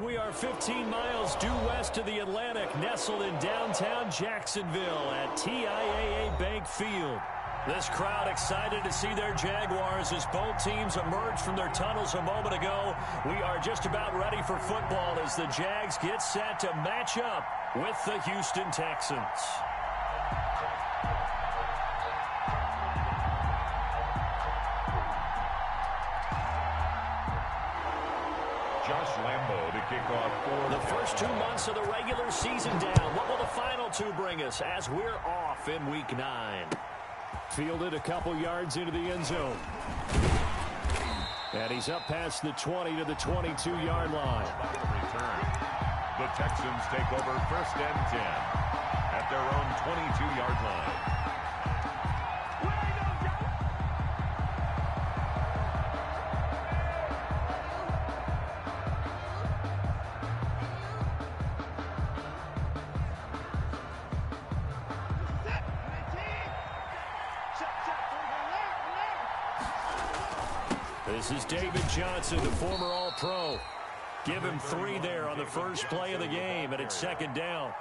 We are 15 miles due west of the Atlantic, nestled in downtown Jacksonville at TIAA Bank Field. This crowd excited to see their Jaguars as both teams emerged from their tunnels a moment ago. We are just about ready for football as the Jags get set to match up with the Houston Texans. Kick off for the first 2 months of the regular season down. What will the final 2 bring us as we're off in Week 9? Fielded a couple yards into the end zone. And he's up past the 20 to the 22-yard line. Return. The Texans take over 1st and 10 at their own 22-yard line. This is David Johnson, the former All-Pro. Give him 3 there on the first play of the game, and it's 2nd down.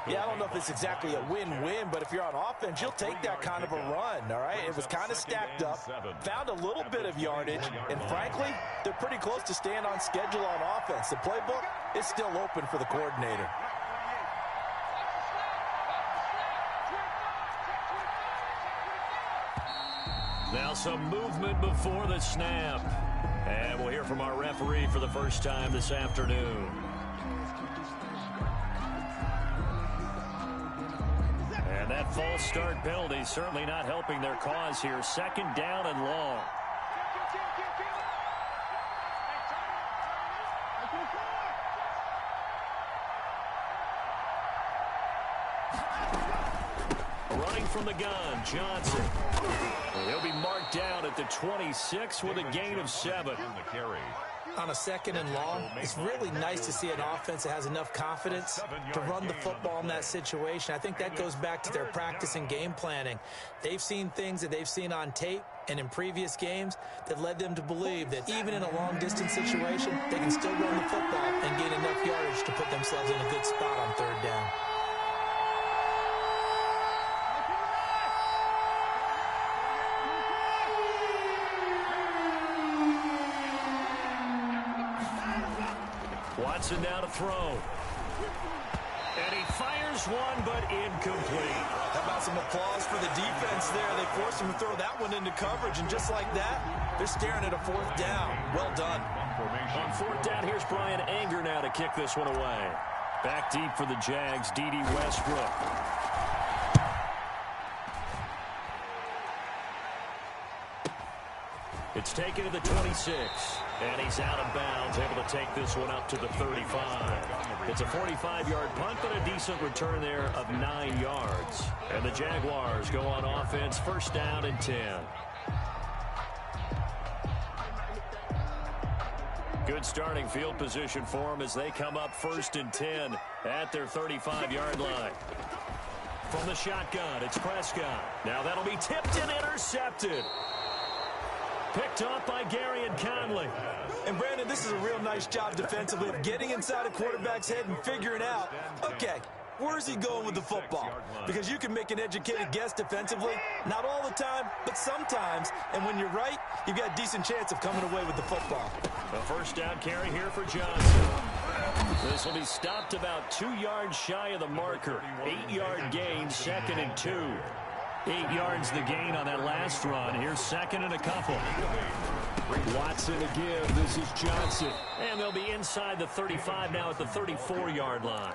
Yeah, I don't know if it's exactly a win-win, but if you're on offense, you'll take that kind of a run, all right? It was kind of stacked up, found a little bit of yardage, and frankly, they're pretty close to staying on schedule on offense. The playbook is still open for the coordinator. Now some movement before the snap. And we'll hear from our referee for the first time this afternoon. And that false start penalty certainly not helping their cause here. 2nd down and long. Running from the gun, Johnson. He'll be marked down at the 26 with a gain of 7. On a 2nd and long, it's really nice to see an offense that has enough confidence to run the football in that situation. I think that goes back to their practice and game planning. They've seen things that they've seen on tape and in previous games that led them to believe that even in a long-distance situation, they can still run the football and gain enough yardage to put themselves in a good spot on 3rd down. Watson now to throw. And he fires one, but incomplete. How about some applause for the defense there? They forced him to throw that one into coverage, and just like that, they're staring at a 4th down. Well done. On 4th down, here's Brian Anger now to kick this one away. Back deep for the Jags, D.D. Westbrook. It's taken to the 26, and he's out of bounds, able to take this one up to the 35. It's a 45-yard punt, but a decent return there of 9 yards. And the Jaguars go on offense, 1st down and 10. Good starting field position for them as they come up 1st and 10 at their 35-yard line. From the shotgun, it's Prescott. Now that'll be tipped and intercepted. Picked off by Gary and Conley. And, Brandon, this is a real nice job defensively of getting inside a quarterback's head and figuring out, okay, where's he going with the football? Because you can make an educated guess defensively, not all the time, but sometimes. And when you're right, you've got a decent chance of coming away with the football. A 1st down carry here for Johnson. This will be stopped about 2 yards shy of the marker. 8-yard gain, 2nd and 2. 8 yards the gain on that last run. Here's 2nd and a couple. Watson to give. This is Johnson. And they'll be inside the 35 now at the 34-yard line.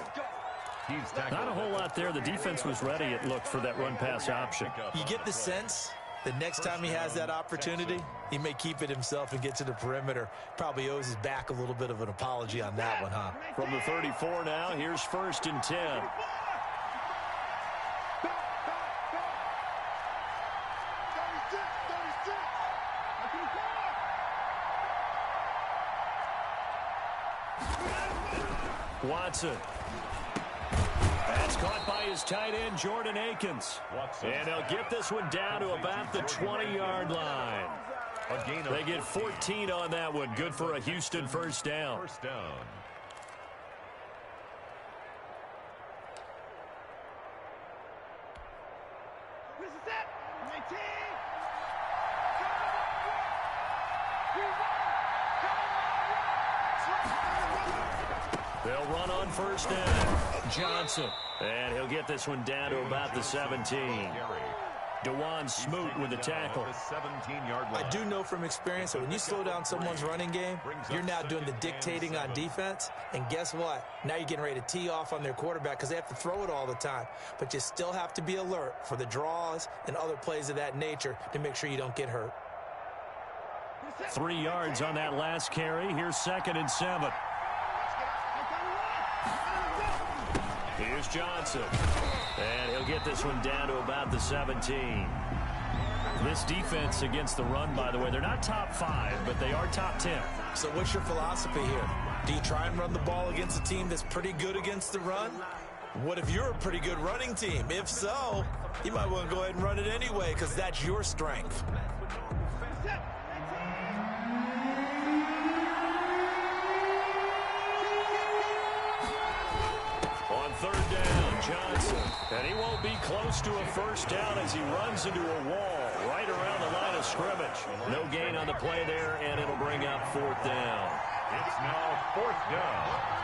Not a whole lot there. The defense was ready, it looked, for that run-pass option. You get the sense the next time he has that opportunity, he may keep it himself and get to the perimeter. Probably owes his back a little bit of an apology on that one, huh? From the 34 now, here's 1st and 10. Watson. That's caught by his tight end, Jordan Akins. And they'll get this one down to about the 20-yard line. They get 14 on that one. Good for a Houston 1st down. They'll run on first down. Johnson. And he'll get this one down to about the 17. DeJuan Smoot with the tackle. I do know from experience that when you slow down someone's running game, you're now doing the dictating on defense. And guess what? Now you're getting ready to tee off on their quarterback because they have to throw it all the time. But you still have to be alert for the draws and other plays of that nature to make sure you don't get hurt. 3 yards on that last carry. Here's 2nd and 7. Here's Johnson. And he'll get this one down to about the 17. This defense against the run, by the way, they're not top 5, but they are top 10. So what's your philosophy here? Do you try and run the ball against a team that's pretty good against the run? What if you're a pretty good running team? If so, you might want to go ahead and run it anyway because that's your strength. On 3rd down, Johnson. And he won't be close to a first down as he runs into a wall right around the line of scrimmage. No gain on the play there, and it'll bring up 4th down. It's now 4th down.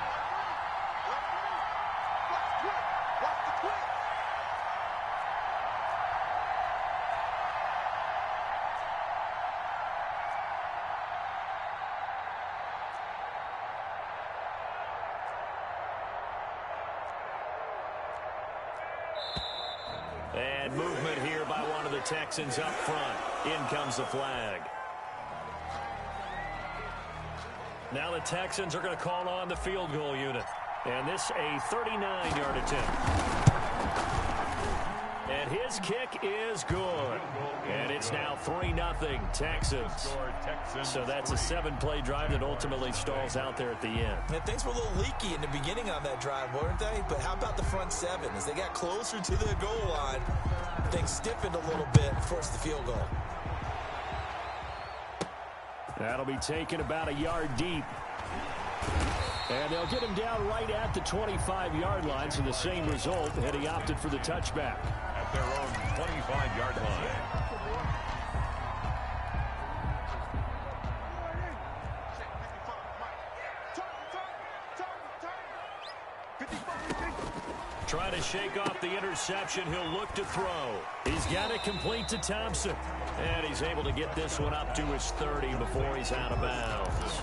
And movement here by one of the Texans up front. In comes the flag. Now the Texans are going to call on the field goal unit. And this a 39-yard attempt. And his kick is good. And it's now 3-0 Texans. So that's a 7-play drive that ultimately stalls out there at the end. And things were a little leaky in the beginning on that drive, weren't they? But how about the front 7? As they got closer to the goal line, things stiffened a little bit and forced the field goal. That'll be taken about a yard deep. And they'll get him down right at the 25-yard line, so the same result, and he opted for the touchback. At their own 25-yard line. Trying to shake off the interception. He'll look to throw. He's got it complete to Thompson. And he's able to get this one up to his 30 before he's out of bounds.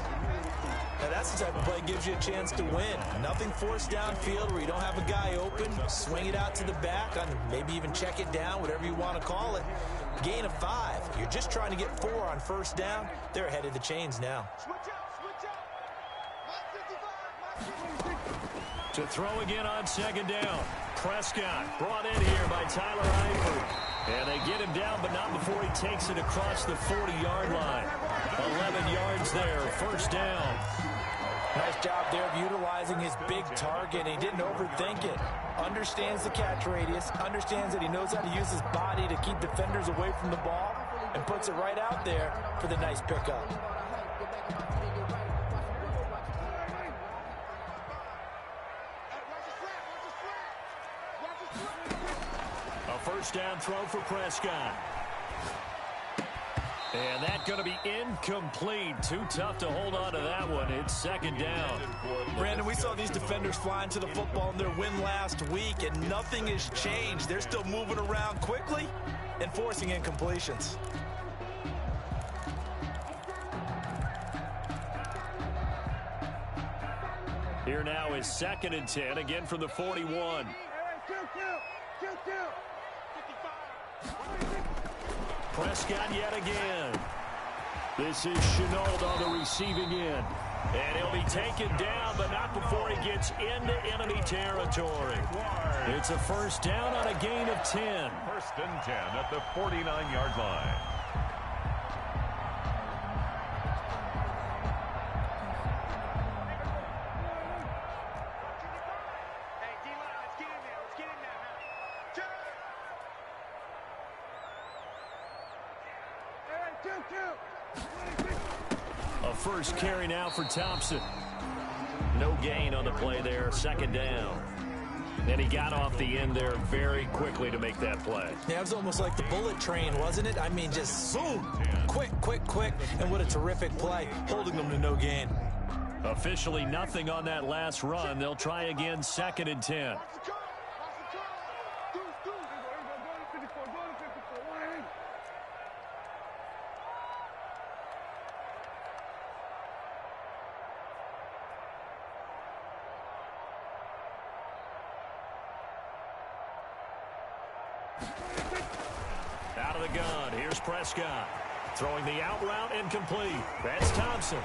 Now that's the type of play that gives you a chance to win. Nothing forced downfield where you don't have a guy open. Swing it out to the back, on maybe even check it down, whatever you want to call it. Gain of 5. You're just trying to get 4 on first down. They're ahead of the chains now. To throw again on 2nd down. Prescott brought in here by Tyler Eifert. And they get him down, but not before he takes it across the 40-yard line. 11 yards there, first down. Nice job there of utilizing his big target. He didn't overthink it. Understands the catch radius. Understands that he knows how to use his body to keep defenders away from the ball. And puts it right out there for the nice pickup. A first down throw for Prescott. And that's going to be incomplete. Too tough to hold on to that one. It's 2nd down. Brandon, we saw these defenders flying to the football in their win last week, and nothing has changed. They're still moving around quickly and forcing incompletions. Here now is 2nd and 10, again from the 41. Prescott yet again. This is Chenault on the receiving end. And he'll be taken down, but not before he gets into enemy territory. It's a first down on a gain of 10. 1st and 10 at the 49-yard line. A first carry now for Thompson. No gain on the play there, 2nd down. And he got off the end there very quickly to make that play. Yeah, it was almost like the bullet train, wasn't it? I mean, just zoom, quick, quick, quick. And what a terrific play, holding them to no gain. Officially nothing on that last run. They'll try again, 2nd and 10. Out of the gun, here's Prescott. Throwing the out route incomplete. That's Thompson.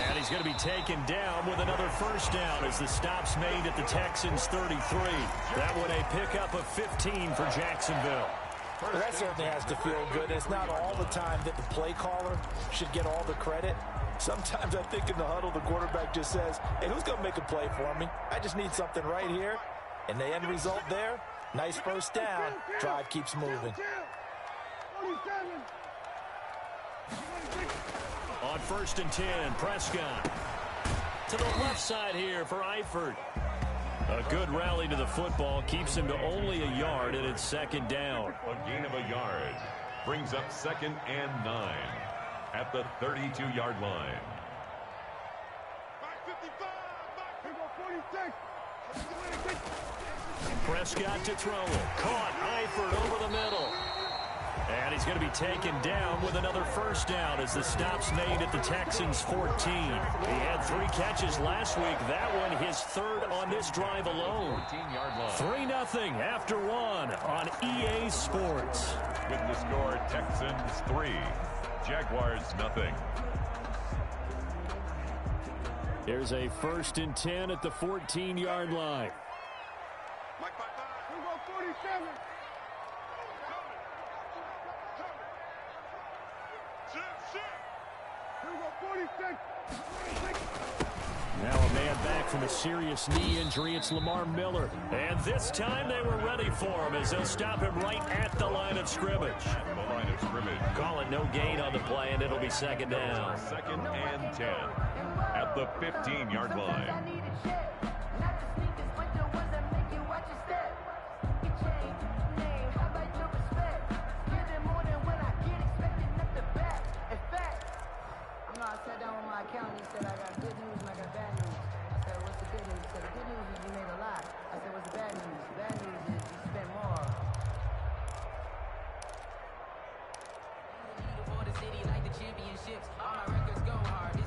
And he's going to be taken down with another first down as the stop's made at the Texans' 33. That one a pickup of 15 for Jacksonville. Well, that certainly has to feel good. It's not all the time that the play caller should get all the credit. Sometimes I think in the huddle, the quarterback just says, hey, who's going to make a play for me? I just need something right here. And the end result there, nice first down. Drive keeps moving. On 1st and 10, Prescott. To the left side here for Eifert. A good rally to the football keeps him to only a yard, and it's 2nd down. A gain of a yard brings up 2nd and 9 at the 32-yard line. Prescott to throw it. Caught Eifert over the middle. And he's going to be taken down with another first down as the stop's made at the Texans' 14. He had 3 catches last week. That one his 3rd on this drive alone. 3-0 after 1 on EA Sports. With the score, Texans 3, Jaguars 0. Here's a 1st and 10 at the 14-yard line. Now a man back from a serious knee injury. It's Lamar Miller. And this time they were ready for him as they'll stop him right at the line of scrimmage. The line of scrimmage. Call it no gain on the play, and it'll be 2nd down. 2nd and 10 at the 15-yard line.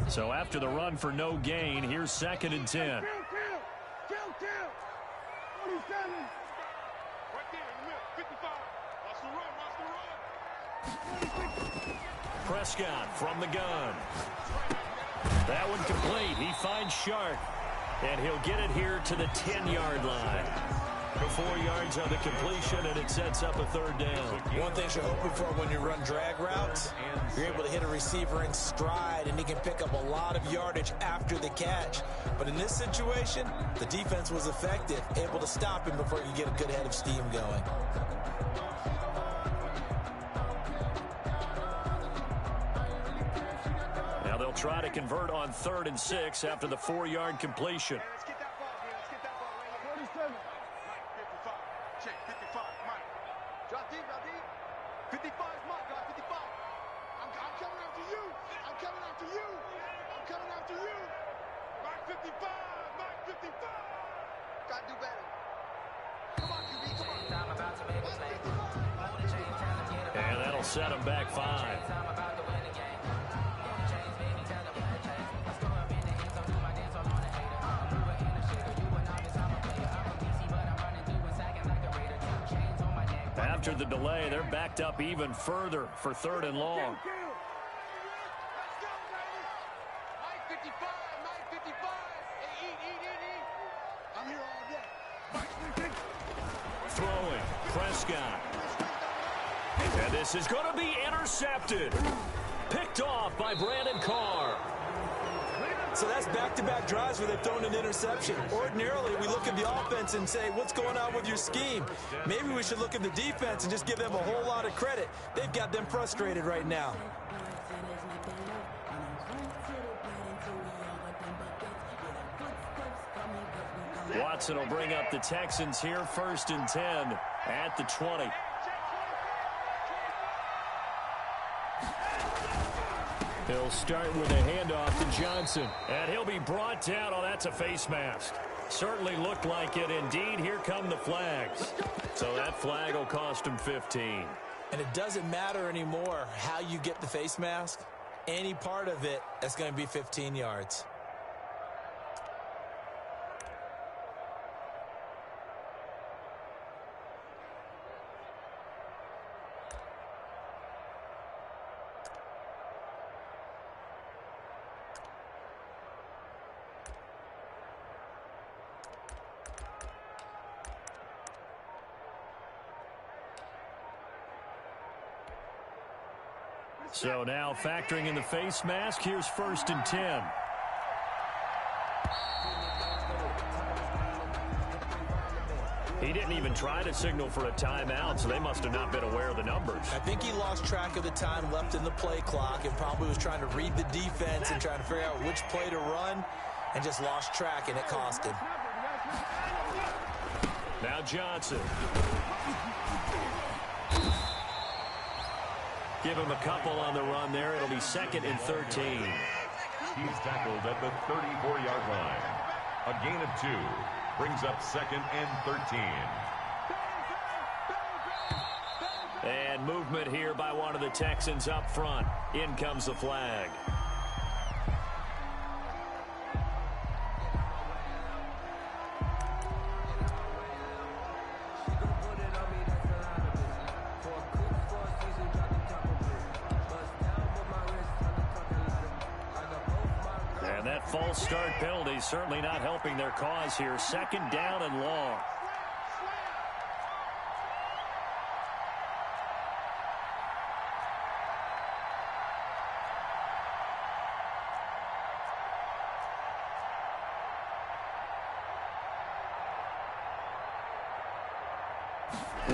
So after the run for no gain, here's 2nd and 10. Prescott from the gun. That one complete. He finds Sharp, and he'll get it here to the 10-yard line. 4 yards on the completion, and it sets up a 3rd down. One thing you're hoping for when you run drag routes, you're able to hit a receiver in stride, and he can pick up a lot of yardage after the catch. But in this situation, the defense was effective, able to stop him before you get a good head of steam going. Now they'll try to convert on 3rd and 6 after the 4-yard completion. And that'll set him back 5. After the delay, they're backed up even further for 3rd and long. Throwing, Prescott. And this is going to be intercepted. Picked off by Brandon Carr. So that's back-to-back drives where they've thrown an interception. Ordinarily, we look at the offense and say, what's going on with your scheme? Maybe we should look at the defense and just give them a whole lot of credit. They've got them frustrated right now. Watson will bring up the Texans here, 1st and 10 at the 20. He'll start with a handoff to Johnson. And he'll be brought down. Oh, that's a face mask. Certainly looked like it. Indeed, here come the flags. So that flag will cost him 15. And it doesn't matter anymore how you get the face mask. Any part of it, that's going to be 15 yards. So now factoring in the face mask, here's 1st and 10. He didn't even try to signal for a timeout, so they must have not been aware of the numbers. I think he lost track of the time left in the play clock and probably was trying to read the defense and trying to figure out which play to run and just lost track, and it cost him. Now Johnson. Give him a couple on the run there. It'll be 2nd and 13. He's tackled at the 34-yard line. A gain of 2 brings up 2nd and 13. And movement here by one of the Texans up front. In comes the flag. False start penalty certainly not helping their cause here. 2nd down and long.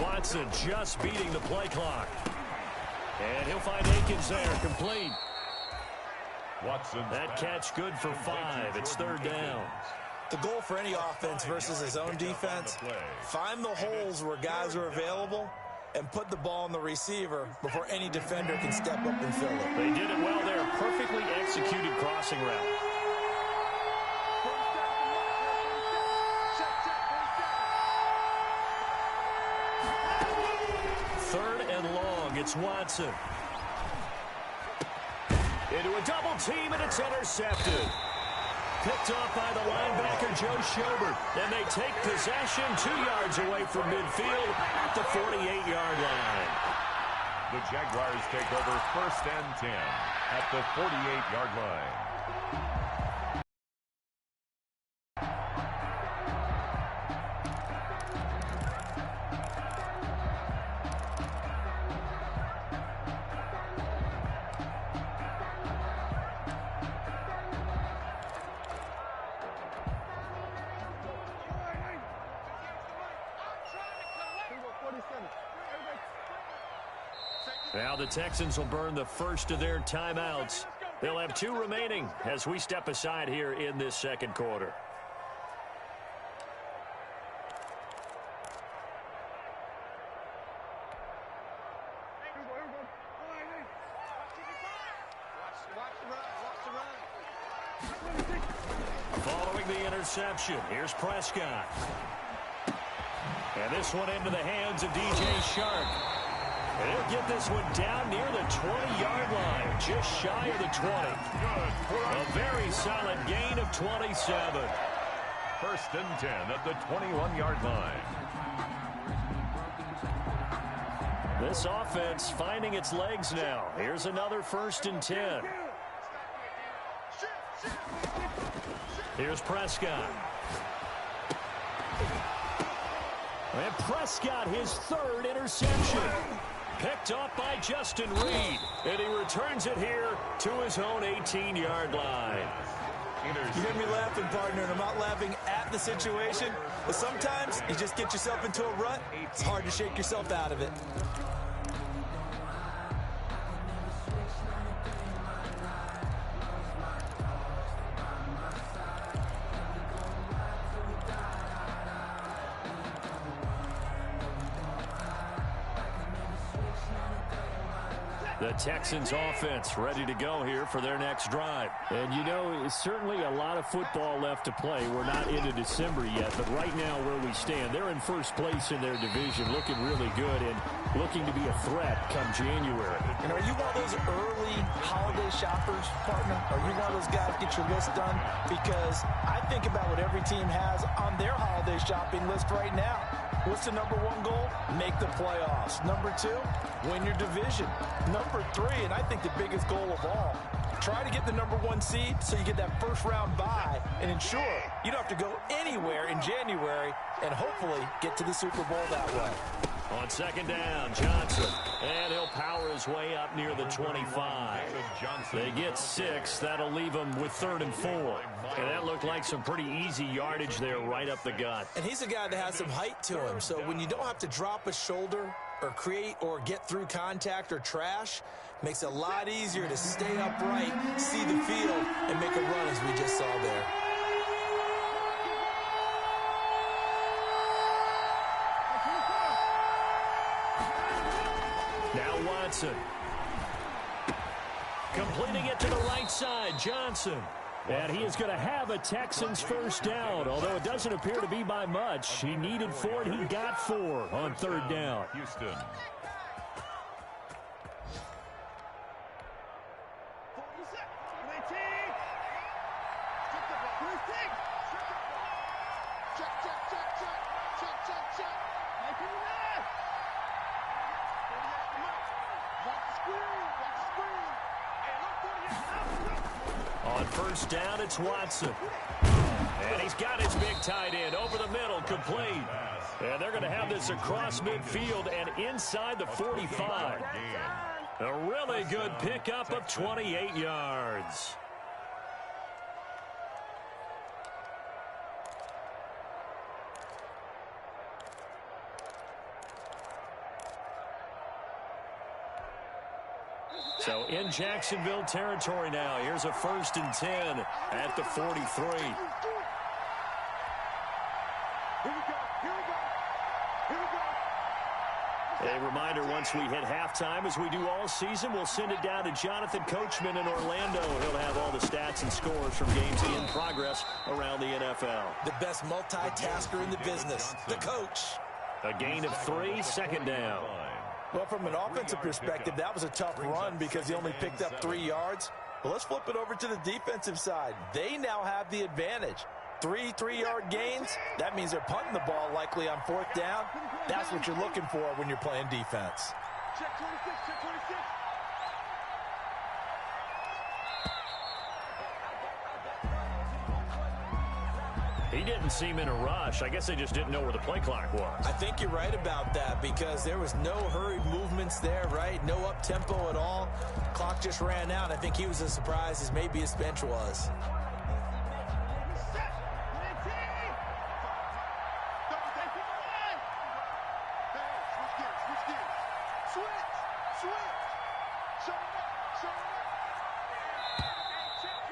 Watson just beating the play clock. And he'll find Akins there, complete. That catch good for 5. It's 3rd down. The goal for any offense versus his own defense, find the holes where guys are available and put the ball on the receiver before any defender can step up and fill it. They did it well there. Perfectly executed crossing route. Third and long. It's Watson. Into a double team, and it's intercepted. Picked off by the linebacker, Joe Schobert. And they take possession 2 yards away from midfield at the 48-yard line. The Jaguars take over 1st and 10 at the 48-yard line. Now the Texans will burn the first of their timeouts. They'll have 2 remaining as we step aside here in this 2nd quarter. Following the interception, here's Prescott. And this one into the hands of DJ Shark. And he'll get this one down near the 20-yard line, just shy of the 20. A very solid gain of 27. 1st and 10 at the 21-yard line. This offense finding its legs now. Here's another 1st and 10. Here's Prescott. And Prescott, his 3rd interception. Picked up by Justin Reed. And he returns it here to his own 18-yard line. You hear me laughing, partner, and I'm not laughing at the situation. But sometimes you just get yourself into a rut. It's hard to shake yourself out of it. The Texans offense ready to go here for their next drive. And, you know, it's certainly a lot of football left to play. We're not into December yet, but right now where we stand, they're in first place in their division, looking really good and looking to be a threat come January. And are you one of those early holiday shoppers, partner? Are you one of those guys get your list done? Because I think about what every team has on their holiday shopping list right now. What's the number one goal? Make the playoffs. Number two, win your division. Number three, and I think the biggest goal of all, try to get the number one seed so you get that first round bye and ensure you don't have to go anywhere in January and hopefully get to the Super Bowl that way. On second down, Johnson. And he'll power his way up near the 25. They get 6. That'll leave him with 3rd and 4. And that looked like some pretty easy yardage there right up the gut. And he's a guy that has some height to him. So when you don't have to drop a shoulder or create or get through contact or trash, makes it a lot easier to stay upright, see the field, and make a run as we just saw there. Now Watson. Completing it to the right side, Johnson. And he is going to have a Texans first down, although it doesn't appear to be by much. He needed 4, and he got 4 on 3rd down. Houston. On first down, it's Watson. And he's got his big tight end over the middle, complete. And they're going to have this across midfield and inside the 45. A really good pickup of 28 yards. So in Jacksonville territory now. Here's a 1st and 10 at the 43. A reminder, once we hit halftime, as we do all season, we'll send it down to Jonathan Coachman in Orlando. He'll have all the stats and scores from games in progress around the NFL. The best multitasker in the business, the coach. A gain of 3, 2nd down. Well, from an offensive perspective, that was a tough run because he only picked up 3 yards. But let's flip it over to the defensive side. They now have the advantage. 3 3-yard gains, that means they're punting the ball likely on 4th down. That's what you're looking for when you're playing defense. Check 26, check 26. He didn't seem in a rush. I guess they just didn't know where the play clock was. I think you're right about that because there was no hurried movements there, right? No up-tempo at all. Clock just ran out. I think he was as surprised as maybe his bench was.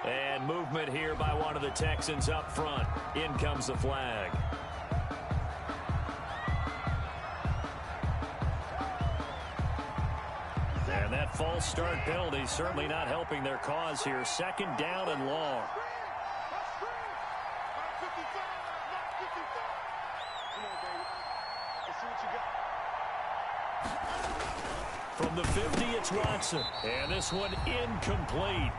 And movement here by one of the Texans up front. In comes the flag. And that false start penalty certainly not helping their cause here. 2nd down and long. From the 50, it's Watson. And this one incomplete.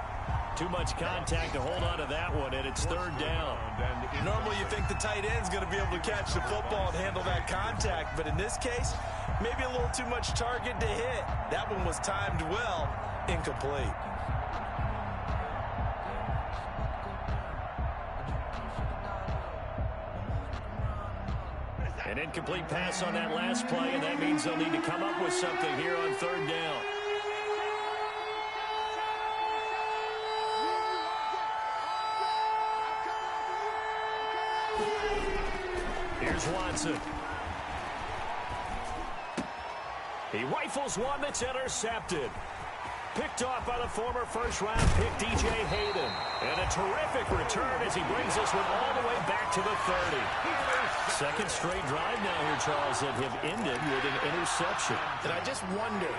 Too much contact to hold on to that one, and it's 3rd down. Normally you think the tight end's going to be able to catch the football and handle that contact, but in this case, maybe a little too much target to hit. That one was timed well, incomplete. An incomplete pass on that last play, and that means they'll need to come up with something here on 3rd down. Here's Watson. He rifles one that's intercepted. Picked off by the former first-round pick, DJ Hayden. And a terrific return as he brings this one all the way back to the 30. Second straight drive now here, Charles, that have ended with an interception. And I just wonder,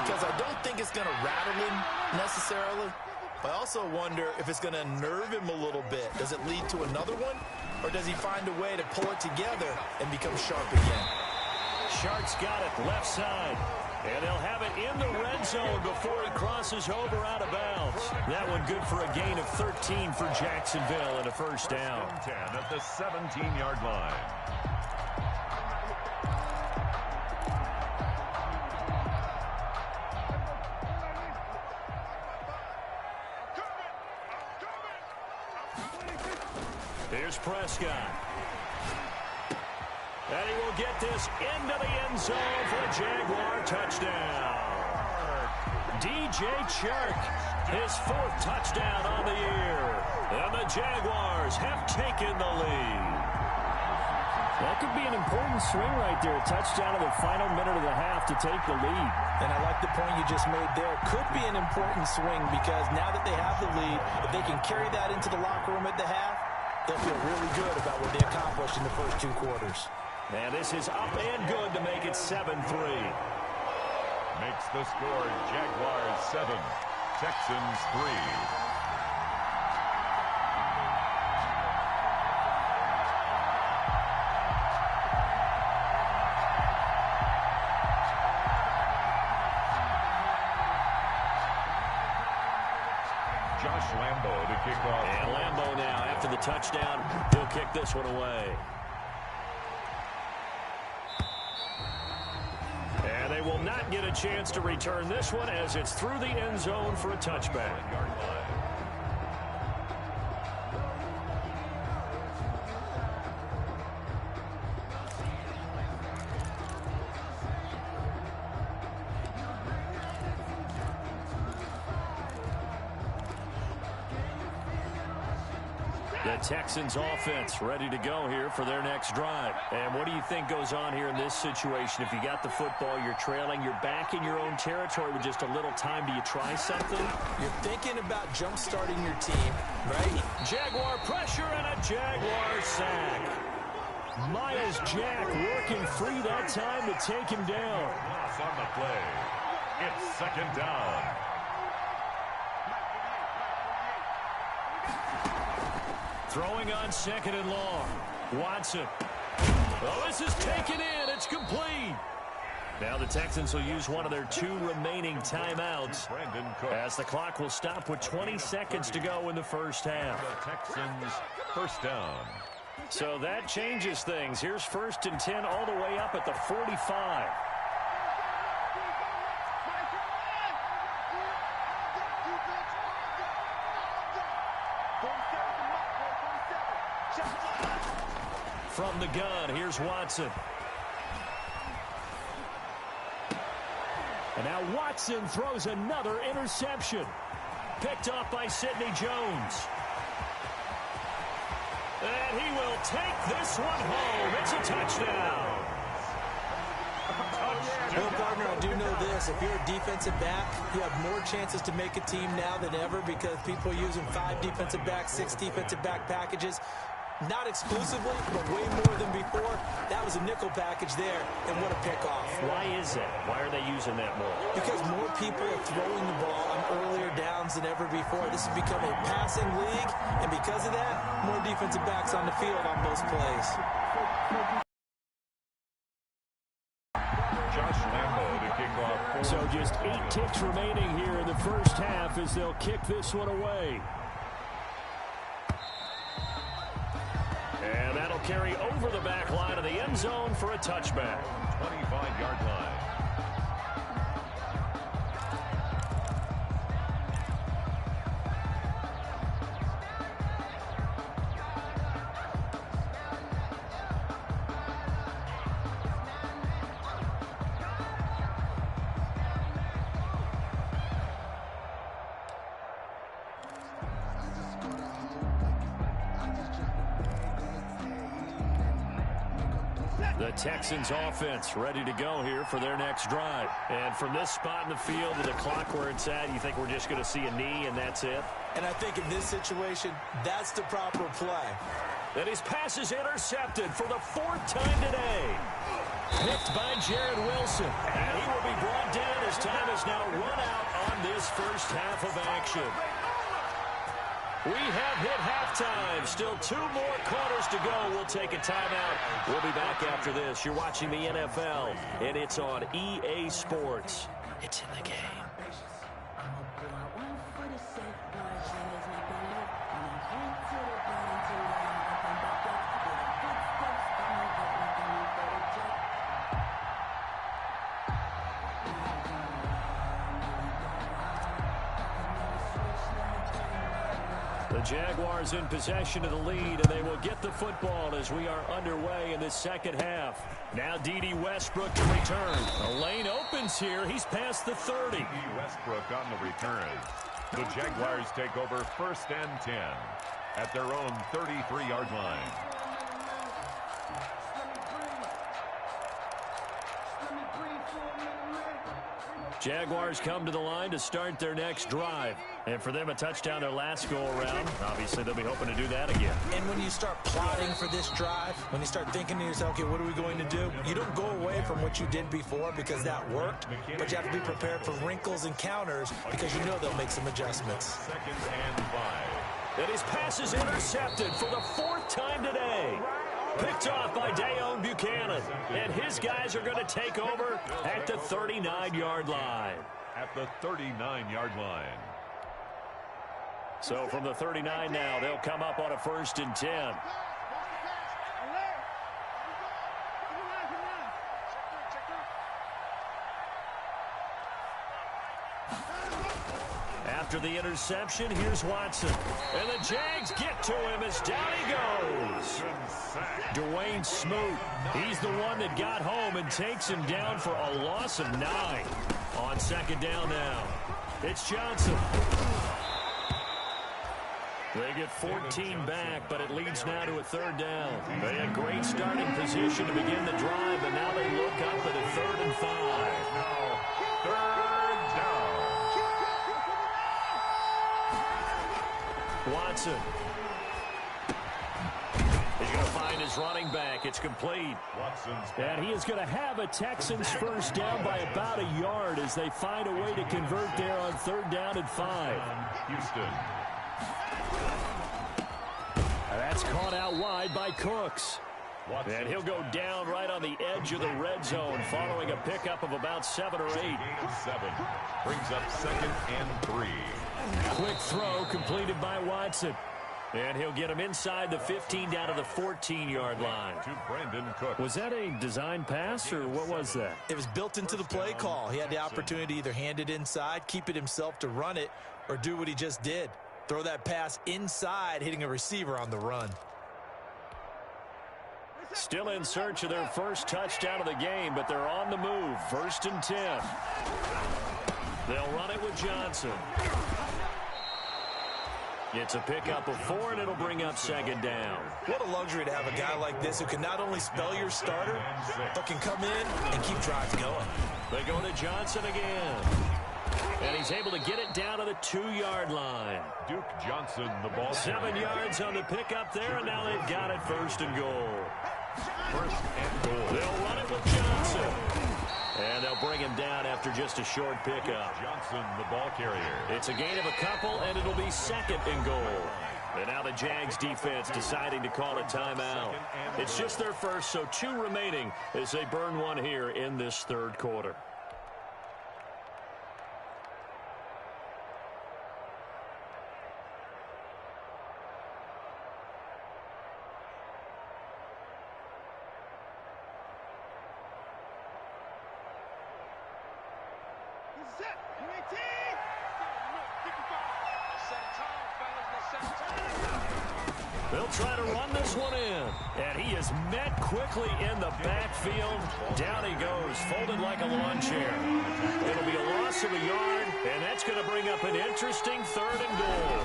because I don't think it's going to rattle him necessarily, but I also wonder if it's going to nerve him a little bit. Does it lead to another one, or does he find a way to pull it together and become sharp again? Shark's got it left side. And they'll have it in the red zone before he crosses over out of bounds. That one good for a gain of 13 for Jacksonville and a first down. 10 at the 17-yard line. Here's Prescott. And he will get this into the end zone for a Jaguar touchdown. DJ Chark, his fourth touchdown on the year. And the Jaguars have taken the lead. That could be an important swing right there. A touchdown in the final minute of the half to take the lead. And I like the point you just made there. Could be an important swing because now that they have the lead, if they can carry that into the locker room at the half, they'll feel really good about what they accomplished in the first two quarters. And this is up and good to make it 7-3. Makes the score Jaguars 7, Texans 3. Josh Lambo to kick off. And Lambo now, after the touchdown, he'll kick this one away. And they will not get a chance to return this one as it's through the end zone for a touchback. The Texans offense ready to go here for their next drive. And what do you think goes on here in this situation? If you got the football, you're trailing, you're back in your own territory with just a little time. Do you try something? You're thinking about jump-starting your team, right? Jaguar pressure and a Jaguar sack. Miles Jack working free that time to take him down. Loss on the play. It's second down. Throwing on second and long. Watson. Oh, this is taken in. It's complete. Now the Texans will use one of their two remaining timeouts as the clock will stop with 20 seconds to go in the first half. The Texans first down. So that changes things. Here's 1st and 10 all the way up at the 45. From the gun, here's Watson. And now Watson throws another interception. Picked off by Sidney Jones. And he will take this one home. It's a touchdown. Well, partner, I do know this. If you're a defensive back, you have more chances to make a team now than ever because people are using 5 defensive backs, 6 defensive back packages. Not exclusively, but way more than before. That was a nickel package there, and what a pickoff. Why is that? Why are they using that more? Because more people are throwing the ball on earlier downs than ever before. This has become a passing league, and because of that, more defensive backs on the field on those plays. Josh Lambo to kick off. So just 8 ticks remaining here in the first half as they'll kick this one away. And that'll carry over the back line of the end zone for a touchback. 25-yard line. The Texans offense ready to go here for their next drive. And from this spot in the field with the clock where it's at, you think we're just going to see a knee and that's it? And I think in this situation, that's the proper play. And his pass is intercepted for the 4th time today. Picked by Jared Wilson. And he will be brought down as time has now run out on this first half of action. We have hit halftime. Still 2 more quarters to go. We'll take a timeout. We'll be back after this. You're watching the NFL, and it's on EA Sports. It's in the game. The Jaguars in possession of the lead, and they will get the football as we are underway in this second half. Now D.D. Westbrook to return. The lane opens here. He's past the 30. D.D. Westbrook on the return. The Jaguars take over 1st and 10 at their own 33-yard line. Jaguars come to the line to start their next drive. And for them, a touchdown their last go-around. Obviously, they'll be hoping to do that again. And when you start plotting for this drive, when you start thinking to yourself, okay, what are we going to do? You don't go away from what you did before because that worked, but you have to be prepared for wrinkles and counters because you know they'll make some adjustments. 2nd and 5. And his pass is intercepted for the 4th time today. Picked off by Dayon Buchanan. And his guys are going to take over at the 39-yard line. At the 39-yard line. So from the 39 now, they'll come up on a 1st and 10. After the interception, here's Watson. And the Jags get to him as down he goes. Dwayne Smoot, he's the one that got home and takes him down for a loss of 9. On 2nd down now, it's Johnson. They get 14 back, but it leads now to a 3rd down. They had great starting position to begin the drive, and now they look up at a 3rd and 5. Now, 3rd down. Watson. He's going to find his running back. It's complete. And he is going to have a Texans 1st down by about a yard as they find a way to convert there on 3rd down and 5. Houston. That's caught out wide by Cooks. And he'll go down right on the edge of the red zone following a pickup of about 7 or 8. 7 brings up 2nd and 3. Quick throw completed by Watson. And he'll get him inside the 15 down to the 14-yard line. To Brandon Cook. Was that a design pass, or what was that? It was built into the play call. He had the opportunity to either hand it inside, keep it himself to run it, or do what he just did. Throw that pass inside, hitting a receiver on the run. Still in search of their first touchdown of the game, but they're on the move. 1st and 10. They'll run it with Johnson. It's a pickup of 4, and it'll bring up 2nd down. What a luxury to have a guy like this who can not only spell your starter, but can come in and keep drives going. They go to Johnson again. And he's able to get it down to the 2-yard line. Duke Johnson, the ball. 7 yards on the pickup there, and now they've got it 1st and goal. 1st and goal. They'll run it with Johnson. And they'll bring him down after just a short pickup. Johnson, the ball carrier. It's a gain of a couple, and it'll be 2nd and goal. And now the Jags defense deciding to call a timeout. It's just their first, so 2 remaining as they burn one here in this 3rd quarter. They'll try to run this one in. And he is met quickly in the backfield. Down he goes, folded like a lawn chair. It'll be a loss of a yard, and that's going to bring up an interesting 3rd and goal.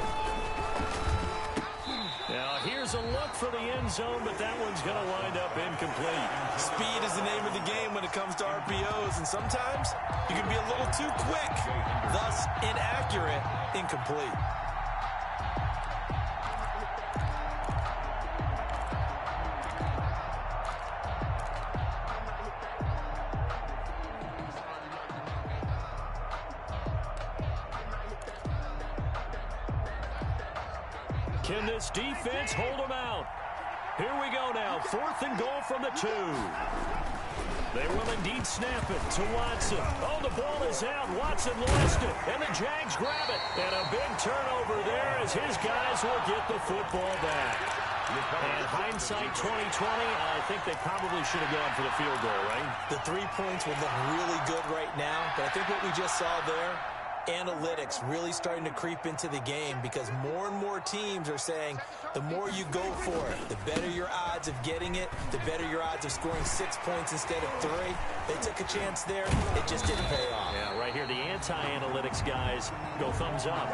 Now here's a look for the end zone, but that one's going to wind up incomplete. Speed is the name of the game when it comes to RPOs, and sometimes you can be a little too quick, thus inaccurate, incomplete. Can this defense hold them out? Here we go now. 4th and goal from the 2. They will indeed snap it to Watson. Oh, the ball is out. Watson lost it, and the Jags grab it. And a big turnover there as his guys will get the football back. And hindsight 2020, I think they probably should have gone for the field goal, right? The 3 points will look really good right now, but I think what we just saw there, analytics really starting to creep into the game because more and more teams are saying the more you go for it, the better your odds of getting it, the better your odds of scoring 6 points instead of 3. They took a chance there. It just didn't pay off. Yeah, right here, the anti-analytics guys go thumbs up.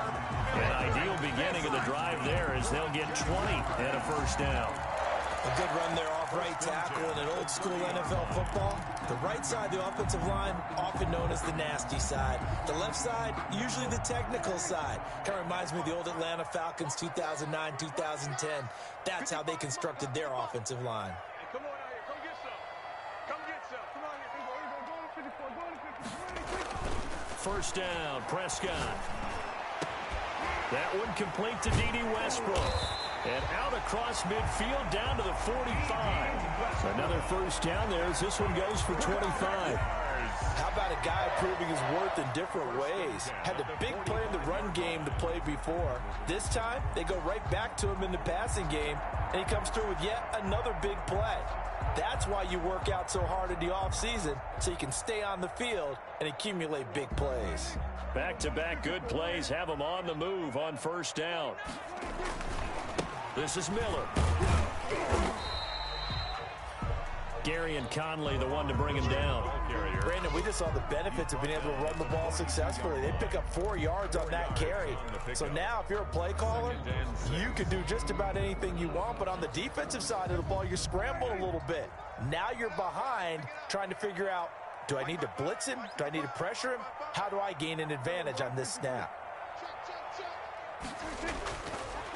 An ideal beginning of the drive there as they'll get 20 and a first down. A good run there off right tackle in an old-school NFL football. The right side, the offensive line, often known as the nasty side. The left side, usually the technical side. Kind of reminds me of the old Atlanta Falcons 2009, 2010. That's how they constructed their offensive line. Hey, come on out here. Come get some. Come get some. Come on here. Go to 54. Go to 54. First down, Prescott. That one complete to D.D. Westbrook. And out across midfield down to the 45. Another first down there as this one goes for 25. How about a guy proving his worth in different ways? Had the big play in the run game to play before. This time, they go right back to him in the passing game, and he comes through with yet another big play. That's why you work out so hard in the offseason, so you can stay on the field and accumulate big plays. Back-to-back good plays have them on the move on first down. This is Miller. Gary and Conley, the one to bring him down. Brandon, we just saw the benefits of being able to run the ball successfully. They pick up 4 yards on that carry. So now if you're a play caller, you can do just about anything you want. But on the defensive side of the ball, you scramble a little bit. Now you're behind trying to figure out, do I need to blitz him? Do I need to pressure him? How do I gain an advantage on this snap?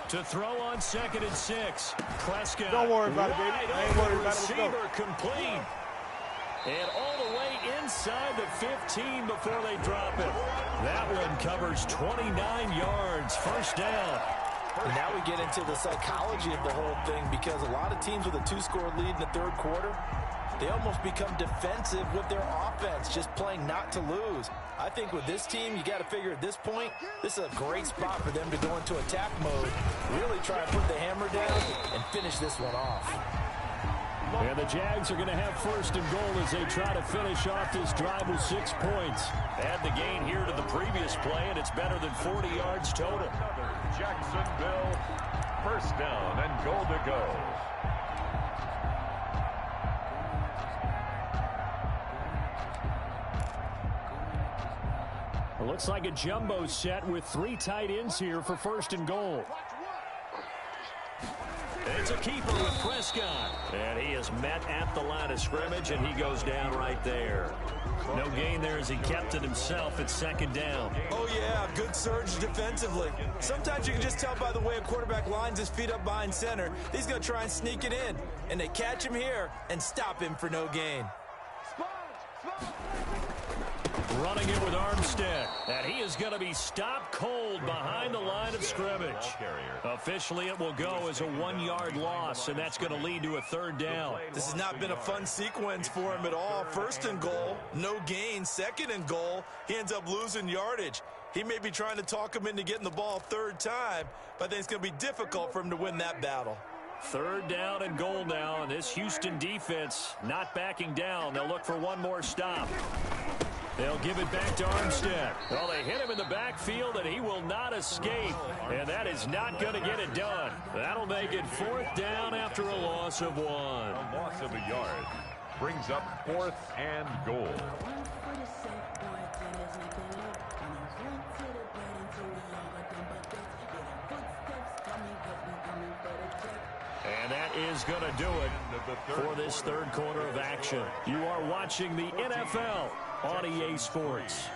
To throw on 2nd and 6. Prescott. Don't worry about it, baby. I ain't worried about it. Let's go. Receiver complete. And all the way inside the 15 before they drop it. That one covers 29 yards. First down. And now we get into the psychology of the whole thing because a lot of teams with a 2-score lead in the third quarter, they almost become defensive with their offense, just playing not to lose. I think with this team, you got to figure at this point, this is a great spot for them to go into attack mode, really try and put the hammer down and finish this one off. And the Jags are going to have 1st and goal as they try to finish off this drive with 6 points. Add the gain here to the previous play, and it's better than 40 yards total. Jacksonville, 1st down and goal to go. It looks like a jumbo set with 3 tight ends here for 1st and goal. It's a keeper with Prescott. And he is met at the line of scrimmage, and he goes down right there. No gain there as he kept it himself at 2nd down. Oh, yeah, good surge defensively. Sometimes you can just tell by the way a quarterback lines his feet up behind center. He's going to try and sneak it in. And they catch him here and stop him for no gain. Running it with Armstead. And he is going to be stopped cold behind the line of scrimmage. Officially, it will go as a 1-yard loss, and that's going to lead to a 3rd down. This has not been a fun sequence for him at all. 1st and goal, no gain. 2nd and goal, he ends up losing yardage. He may be trying to talk him into getting the ball 3rd time, but I think it's going to be difficult for him to win that battle. 3rd down and goal now, and this Houston defense not backing down. They'll look for one more stop. They'll give it back to Armstead. Well, they hit him in the backfield, and he will not escape. And that is not going to get it done. That'll make it 4th down after a loss of 1. A loss of a yard brings up 4th and goal. And And that is going to do it for this third quarter of action. You are watching the NFL on EA Sports.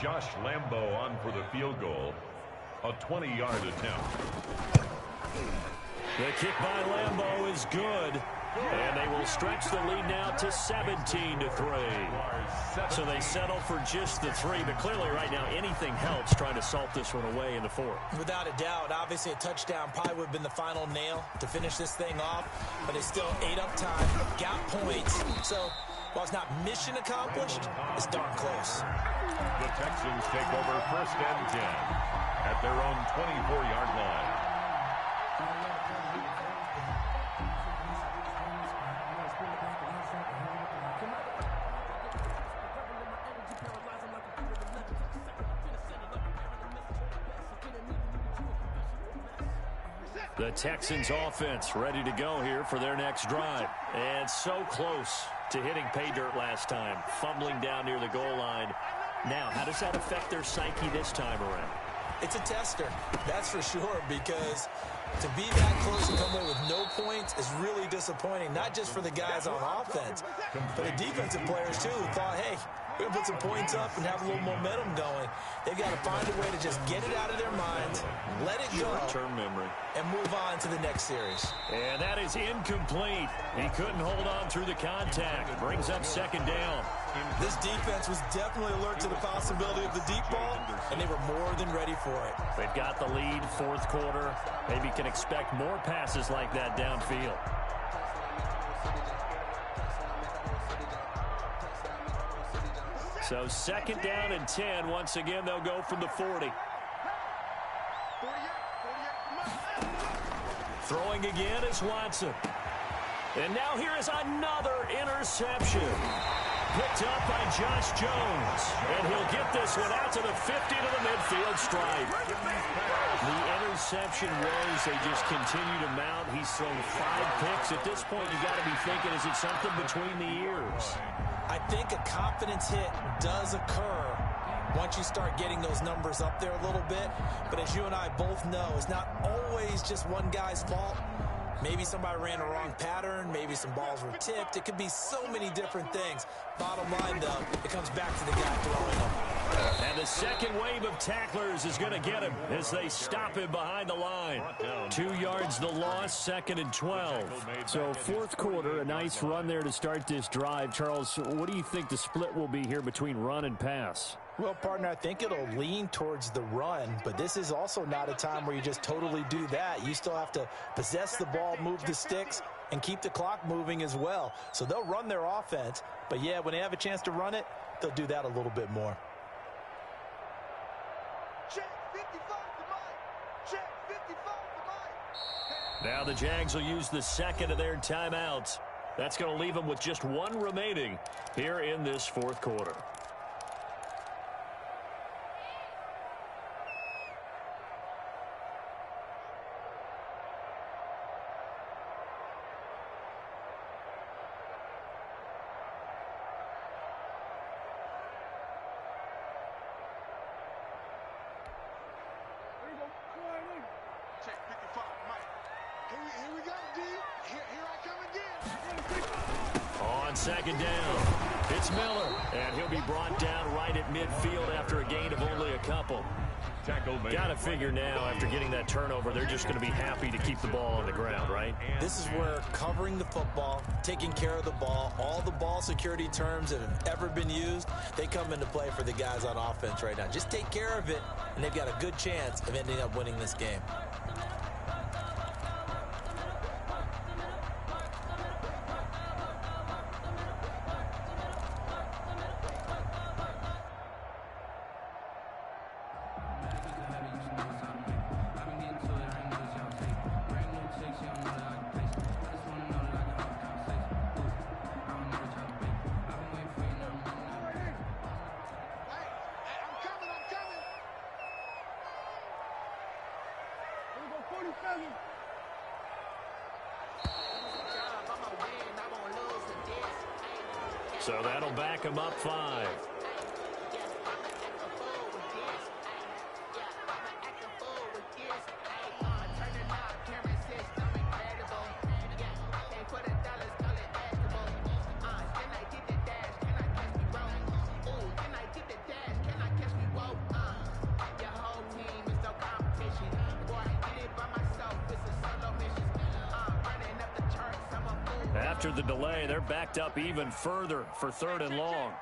Josh Lambo on for the field goal. A 20-yard attempt. The kick by Lambo is good. And they will stretch the lead now to 17-3. So they settle for just the 3. But clearly right now anything helps trying to salt this one away in the 4th. Without a doubt, obviously a touchdown probably would have been the final nail to finish this thing off. But it's still 8 up time, got points. So while it's not mission accomplished, it's darn close. The Texans take over 1st and 10 at their own 24-yard line. The Texans offense ready to go here for their next drive. And so close to hitting pay dirt last time, fumbling down near the goal line. Now, how does that affect their psyche this time around? It's a tester, that's for sure, because to be that close and come away with no points is really disappointing, not just for the guys on offense, but the defensive players, too, who thought, hey, we're going to put some points up and have a little momentum going. They've got to find a way to just get it out of their minds, let it go, short-term memory, and move on to the next series. And that is incomplete. He couldn't hold on through the contact. Brings up 2nd down. This defense was definitely alert to the possibility of the deep ball, and they were more than ready for it. They've got the lead, 4th quarter. Maybe can expect more passes like that downfield. So 2nd down and 10. Once again, they'll go from the 40. Throwing again is Watson. And now here is another interception. Picked up by Josh Jones. And he'll get this one out to the 50 to the midfield stripe. The interception woes, they just continue to mount. He's thrown 5 picks. At this point, you got to be thinking, is it something between the ears? I think a confidence hit does occur once you start getting those numbers up there a little bit. But as you and I both know, it's not always just one guy's fault. Maybe somebody ran a wrong pattern. Maybe some balls were tipped. It could be so many different things. Bottom line, though, it comes back to the guy throwing them. And the second wave of tacklers is going to get him as they stop him behind the line. 2 yards the loss, 2nd and 12. So 4th quarter, a nice run there to start this drive. Charles, what do you think the split will be here between run and pass? Well, partner, I think it'll lean towards the run, but this is also not a time where you just totally do that. You still have to possess the ball, move the sticks, and keep the clock moving as well. So they'll run their offense, but yeah, when they have a chance to run it, they'll do that a little bit more. Check 55 to Mike. Check 55 to Mike. Now the Jags will use the 2nd of their timeouts. That's going to leave them with just 1 remaining here in this 4th quarter. Check 55 Mike. Here we go, D. Here I come again. On 2nd down, it's Miller, and he'll be brought down right at midfield after a gain of only a couple. Got to figure now, after getting that turnover, they're just going to be happy to keep the ball on the ground, right? This is where covering the football, taking care of the ball, all the ball security terms that have ever been used, they come into play for the guys on offense right now. Just take care of it, and they've got a good chance of ending up winning this game. I'm coming. So that'll back him up 5. After the delay, they're backed up even further for 3rd and long.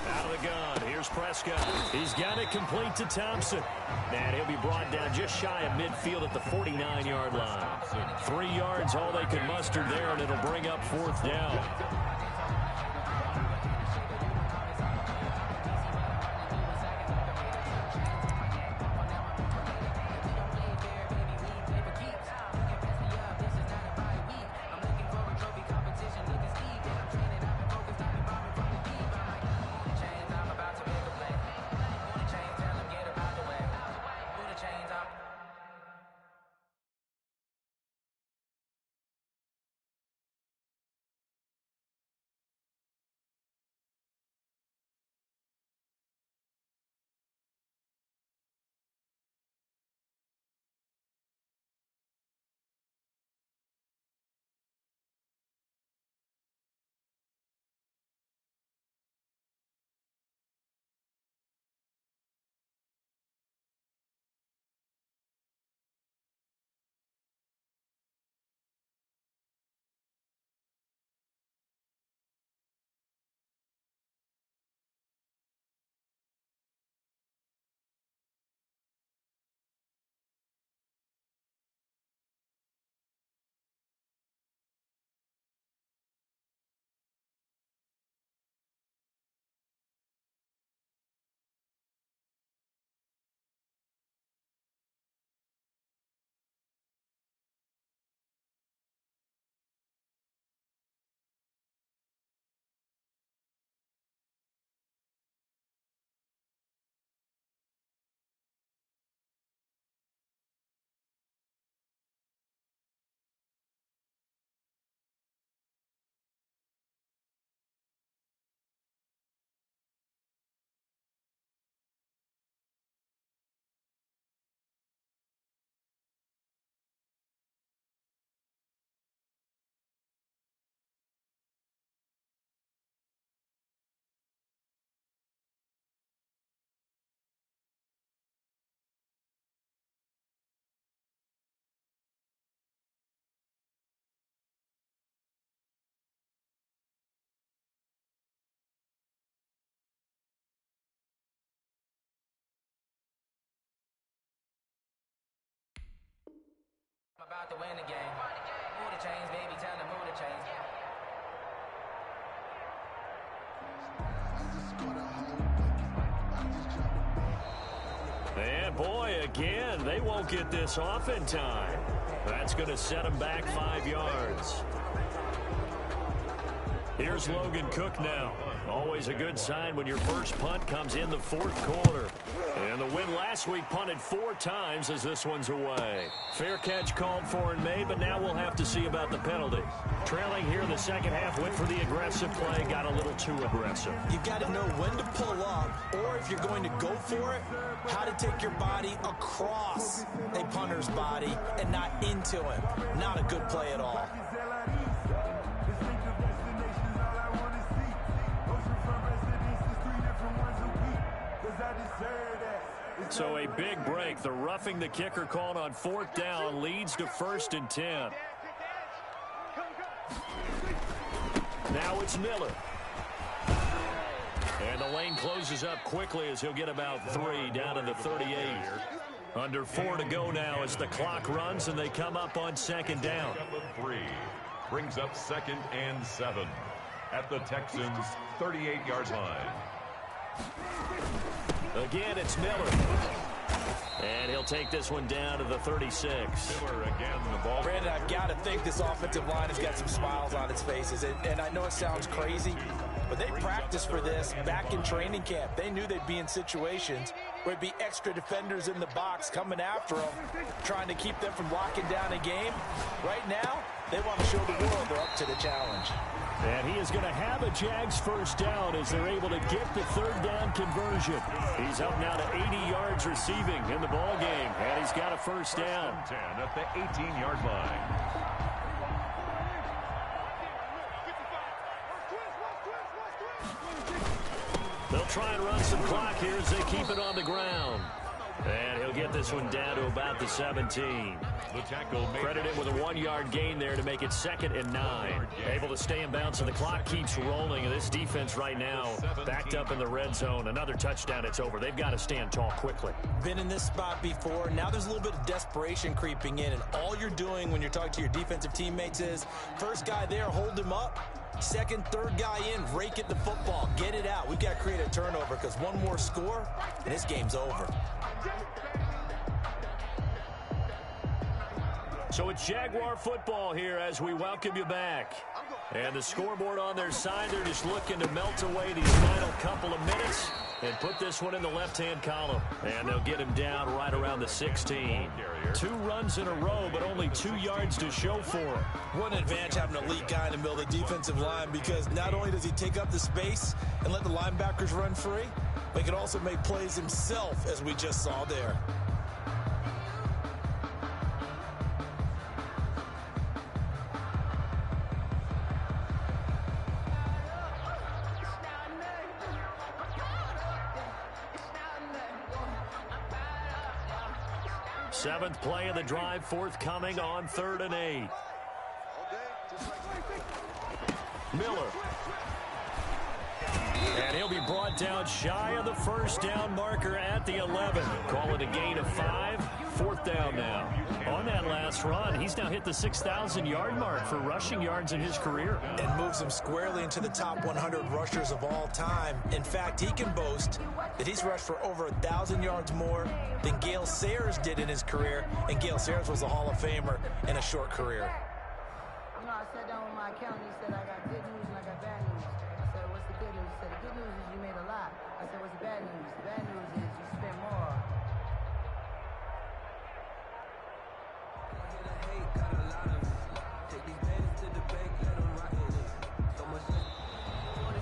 Out of the gun, here's Prescott. He's got it complete to Thompson. And he'll be brought down just shy of midfield at the 49-yard line. 3 yards, all they could muster there, and it'll bring up 4th down. About to win the game. Move the chains, baby, tell them move the chains. And boy, again, they won't get this off in time. That's going to set them back 5 yards. Here's Logan Cook now. Always a good sign when your first punt comes in the 4th quarter. And the win last week punted 4 times as this one's away. Fair catch called for and made, but now we'll have to see about the penalty. Trailing here in the second half, went for the aggressive play, got a little too aggressive. You've got to know when to pull up, or if you're going to go for it, how to take your body across a punter's body and not into him. Not a good play at all. So a big break. The roughing the kicker called on 4th down leads to 1st and 10. Now it's Miller. And the lane closes up quickly as he'll get about 3 down to the 38. Under 4 to go now as the clock runs and they come up on 2nd down. 3 brings up 2nd and 7 at the Texans' 38-yard line. Again, it's Miller. And he'll take this one down to the 36. Miller again, the ball. Brandon, I've got to think this offensive line has got some smiles on its faces. And I know it sounds crazy, but they practiced for this back in training camp. They knew they'd be in situations where it'd be extra defenders in the box coming after them, trying to keep them from locking down a game. Right now, they want to show the world they're up to the challenge. And he is going to have a Jags first down as they're able to get the third down conversion. He's up now to 80 yards receiving in the ball game, and he's got a first down. 10 at the 18-yard line. They'll try and run some clock here as they keep it on the ground. And he'll get this one down to about the 17. The tackle Credit him with a 1-yard gain there to make it 2nd and 9. Able to stay in bounds, and the clock keeps rolling. And this defense right now backed up in the red zone. Another touchdown, it's over. They've got to stand tall quickly. Been in this spot before. Now there's a little bit of desperation creeping in, and all you're doing when you're talking to your defensive teammates is first guy there, hold him up. Second, third guy in, rake at the football. Get it out. We've got to create a turnover because one more score, and this game's over. So it's Jaguar football here as we welcome you back. And the scoreboard on their side, they're just looking to melt away these final couple of minutes and put this one in the left-hand column. And they'll get him down right around the 16. 2 runs in a row, but only 2 yards to show for him. What an advantage having an elite guy in the middle of the defensive line, because not only does he take up the space and let the linebackers run free, but he can also make plays himself, as we just saw there. Seventh play of the drive forthcoming on 3rd and 8. Miller. And he'll be brought down shy of the first down marker at the 11. Call it a gain of 5. 4th down now. On that last run, he's now hit the 6,000-yard mark for rushing yards in his career. And moves him squarely into the top 100 rushers of all time. In fact, he can boast that he's rushed for over 1,000 yards more than Gale Sayers did in his career. And Gale Sayers was a Hall of Famer in a short career. You know, I sat down with my accountant. He said, I got good news and I got bad news. I said, what's the good news? He said, the good news is you made a lot. I said, what's the bad news? The bad news is you spent more.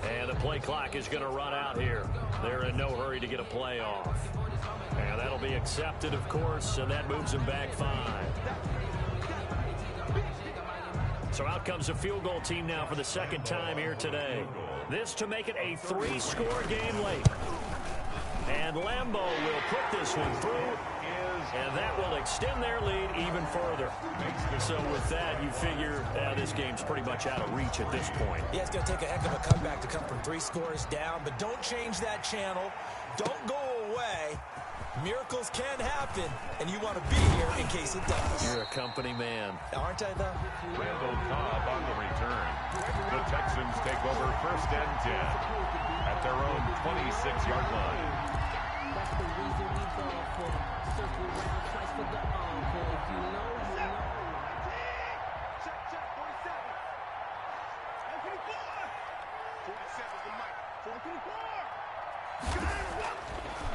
And the play clock is going to run out here. They're in no hurry to get a play off. And that'll be accepted, of course, and that moves them back 5. So out comes a field goal team now for the 2nd time here today. This to make it a 3-score game late. And Lambeau will put this one through, and that will extend their lead even further. So with that, you figure this game's pretty much out of reach at this point. Yeah, it's going to take a heck of a comeback to come from 3 scores down, but don't change that channel. Don't go away. Miracles can happen, and you want to be here in case it does. You're a company man. Aren't I, though? Randall Cobb on the return. The Texans take over 1st and 10 at their own 26-yard line. That's the reason we go for circle round twice for the encore. If you know, you know. Check, 47. 47 the mic. 44.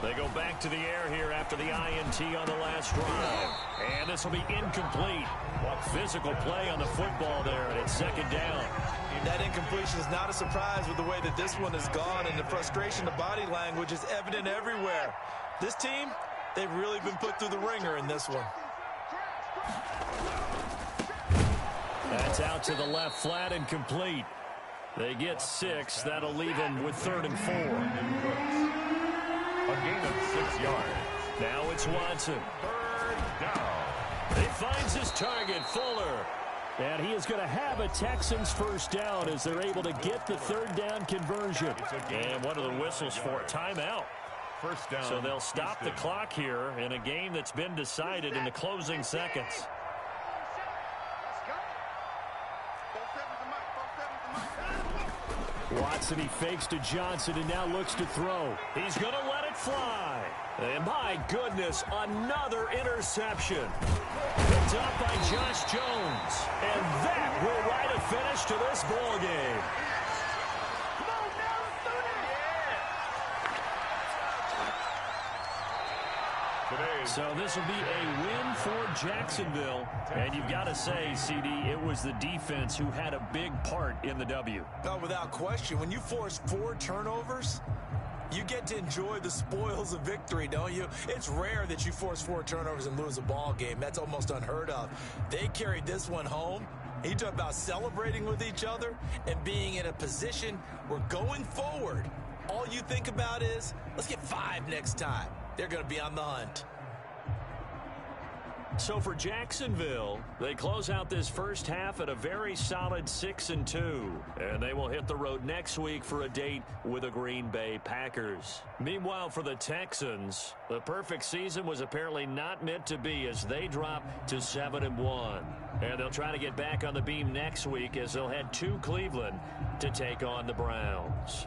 They go back to the air here after the INT on the last drive. And this will be incomplete. What physical play on the football there, and it's 2nd down. That incompletion is not a surprise with the way that this one has gone, and the frustration, the body language is evident everywhere. This team, they've really been put through the ringer in this one. That's out to the left flat and complete. They get 6. That'll leave them with 3rd and 4. A gain of 6 yards. Now it's Watson. 3rd down. He finds his target, Fuller. And he is going to have a Texans first down as they're able to get the 3rd down conversion. And what are the whistles for? Timeout. First down. So they'll stop the clock here in a game that's been decided in the closing seconds. Watson, he fakes to Johnson and now looks to throw. He's going to let it fly. And my goodness, another interception. Picked up by Josh Jones. And that will write a finish to this ball game. So this will be a win for Jacksonville. And you've got to say, CD, it was the defense who had a big part in the W. No, without question. When you force 4 turnovers, you get to enjoy the spoils of victory, don't you? It's rare that you force 4 turnovers and lose a ball game. That's almost unheard of. They carried this one home. You talk about celebrating with each other and being in a position where going forward, all you think about is, let's get 5 next time. They're going to be on the hunt. So for Jacksonville, they close out this first half at a very solid 6-2. And they will hit the road next week for a date with the Green Bay Packers. Meanwhile, for the Texans, the perfect season was apparently not meant to be as they drop to 7-1. And they'll try to get back on the beam next week as they'll head to Cleveland to take on the Browns.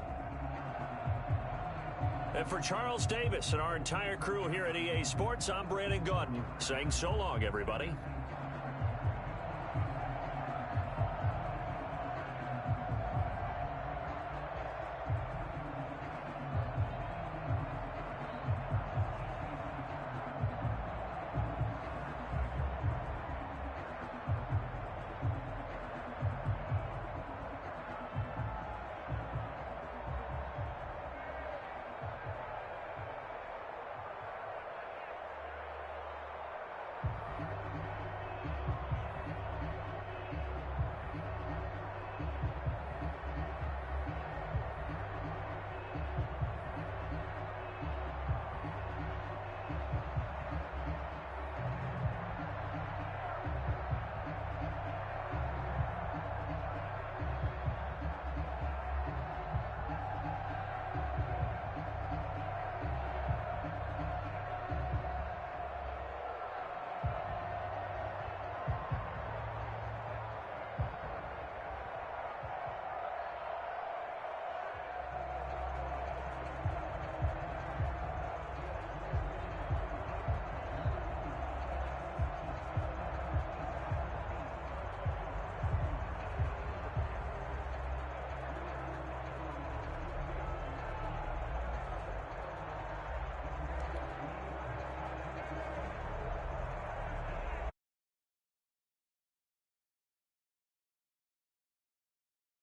And for Charles Davis and our entire crew here at EA Sports, I'm Brandon Gaudin saying so long, everybody.